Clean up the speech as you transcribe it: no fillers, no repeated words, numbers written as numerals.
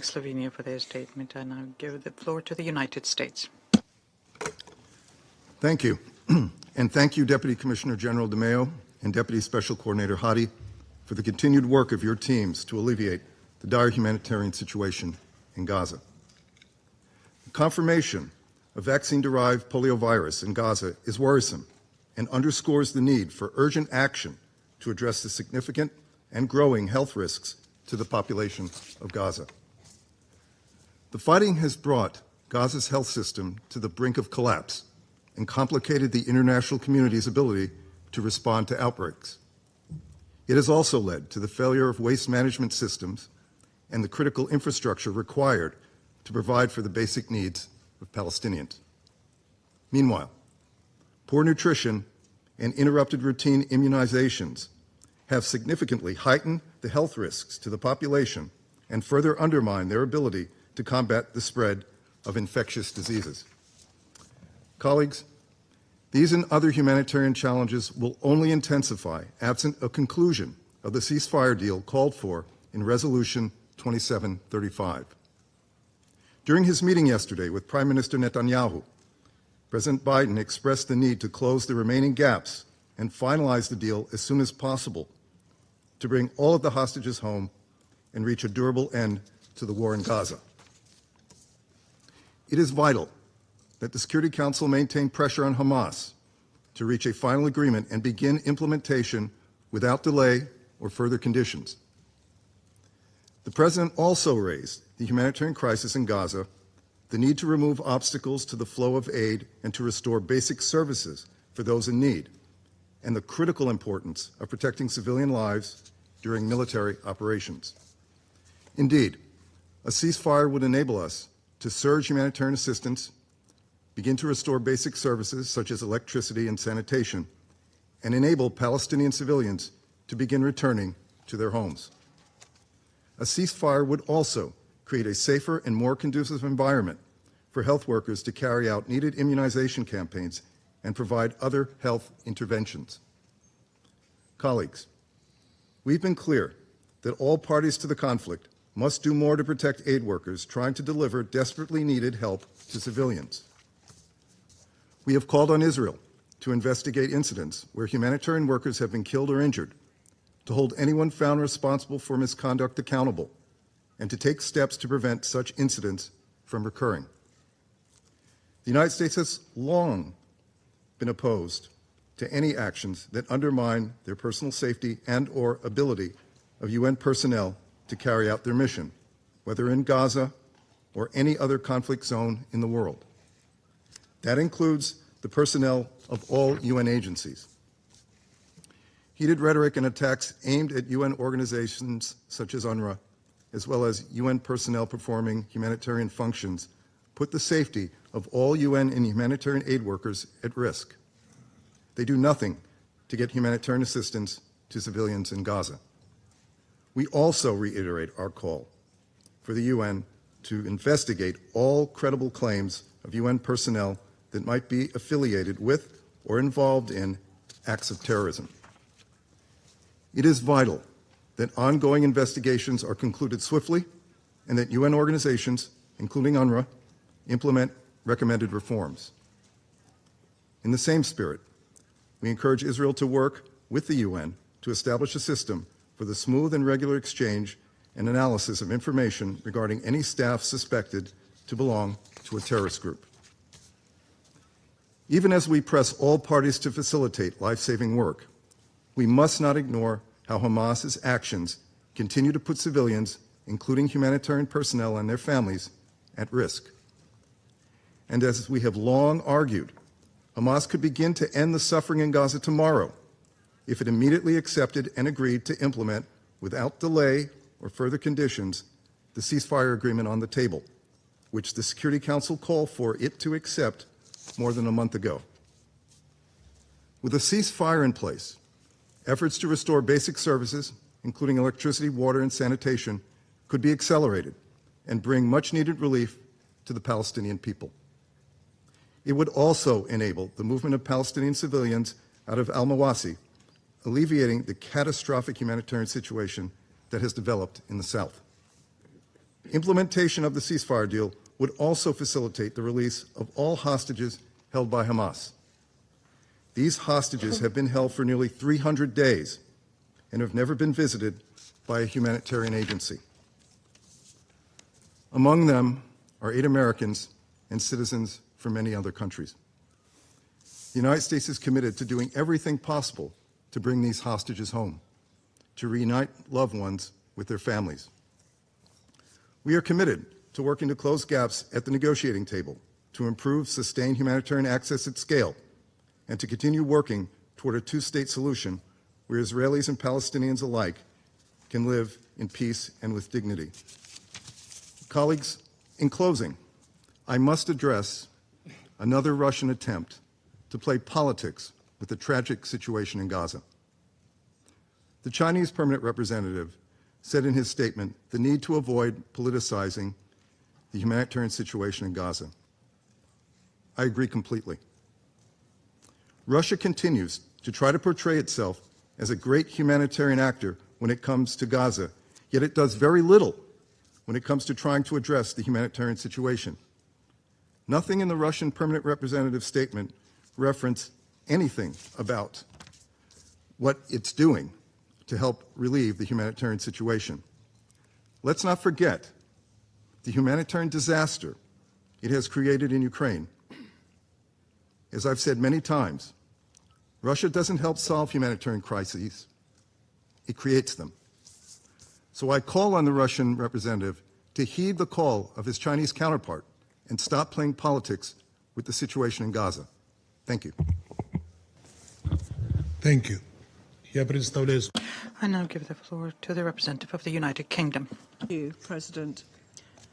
thank Slovenia for their statement. I now give the floor to the United States. Thank you. And thank you, Deputy Commissioner General DeMeo and Deputy Special Coordinator Hadi, for the continued work of your teams to alleviate the dire humanitarian situation in Gaza. The confirmation of vaccine-derived poliovirus in Gaza is worrisome and underscores the need for urgent action to address the significant and growing health risks to the population of Gaza. The fighting has brought Gaza's health system to the brink of collapse and complicated the international community's ability to respond to outbreaks. It has also led to the failure of waste management systems and the critical infrastructure required to provide for the basic needs of Palestinians. Meanwhile, poor nutrition and interrupted routine immunizations have significantly heightened the health risks to the population and further undermine their ability to combat the spread of infectious diseases. Colleagues, these and other humanitarian challenges will only intensify absent a conclusion of the ceasefire deal called for in Resolution 2735. During his meeting yesterday with Prime Minister Netanyahu, President Biden expressed the need to close the remaining gaps and finalize the deal as soon as possible to bring all of the hostages home and reach a durable end to the war in Gaza. It is vital that the Security Council maintain pressure on Hamas to reach a final agreement and begin implementation without delay or further conditions. The President also raised the humanitarian crisis in Gaza, the need to remove obstacles to the flow of aid and to restore basic services for those in need, and the critical importance of protecting civilian lives during military operations. Indeed, a ceasefire would enable us to surge humanitarian assistance, begin to restore basic services such as electricity and sanitation, and enable Palestinian civilians to begin returning to their homes. A ceasefire would also create a safer and more conducive environment for health workers to carry out needed immunization campaigns and provide other health interventions. Colleagues, we've been clear that all parties to the conflict must do more to protect aid workers trying to deliver desperately needed help to civilians. We have called on Israel to investigate incidents where humanitarian workers have been killed or injured, to hold anyone found responsible for misconduct accountable, and to take steps to prevent such incidents from recurring. The United States has long been opposed to any actions that undermine their personal safety and/or ability of UN personnel to carry out their mission, whether in Gaza or any other conflict zone in the world. That includes the personnel of all UN agencies. Heated rhetoric and attacks aimed at UN organizations such as UNRWA, as well as UN personnel performing humanitarian functions, put the safety of all UN and humanitarian aid workers at risk. They do nothing to get humanitarian assistance to civilians in Gaza. We also reiterate our call for the UN to investigate all credible claims of UN personnel that might be affiliated with or involved in acts of terrorism. It is vital that ongoing investigations are concluded swiftly and that UN organizations, including UNRWA, implement recommended reforms. In the same spirit, we encourage Israel to work with the UN to establish a system for the smooth and regular exchange and analysis of information regarding any staff suspected to belong to a terrorist group. Even as we press all parties to facilitate life-saving work, we must not ignore how Hamas's actions continue to put civilians, including humanitarian personnel and their families, at risk. And as we have long argued, Hamas could begin to end the suffering in Gaza tomorrow if it immediately accepted and agreed to implement, without delay or further conditions, the ceasefire agreement on the table, which the Security Council called for it to accept more than a month ago. With a ceasefire in place, efforts to restore basic services, including electricity, water, and sanitation, could be accelerated and bring much-needed relief to the Palestinian people. It would also enable the movement of Palestinian civilians out of al-Mawasi, alleviating the catastrophic humanitarian situation that has developed in the south. Implementation of the ceasefire deal would also facilitate the release of all hostages held by Hamas. These hostages have been held for nearly 300 days and have never been visited by a humanitarian agency. Among them are 8 Americans and citizens from many other countries. The United States is committed to doing everything possible to bring these hostages home, to reunite loved ones with their families. We are committed to working to close gaps at the negotiating table, to improve sustained humanitarian access at scale, and to continue working toward a two-state solution where Israelis and Palestinians alike can live in peace and with dignity. Colleagues, in closing, I must address another Russian attempt to play politics with the tragic situation in Gaza. The Chinese permanent representative said in his statement the need to avoid politicizing the humanitarian situation in Gaza. I agree completely. Russia continues to try to portray itself as a great humanitarian actor when it comes to Gaza, yet it does very little when it comes to trying to address the humanitarian situation. Nothing in the Russian permanent representative's statement referenced anything about what it's doing to help relieve the humanitarian situation. Let's not forget the humanitarian disaster it has created in Ukraine. As I've said many times, Russia doesn't help solve humanitarian crises, it creates them. So I call on the Russian representative to heed the call of his Chinese counterpart and stop playing politics with the situation in Gaza. Thank you. Thank you. I now give the floor to the representative of the United Kingdom. Thank you, President.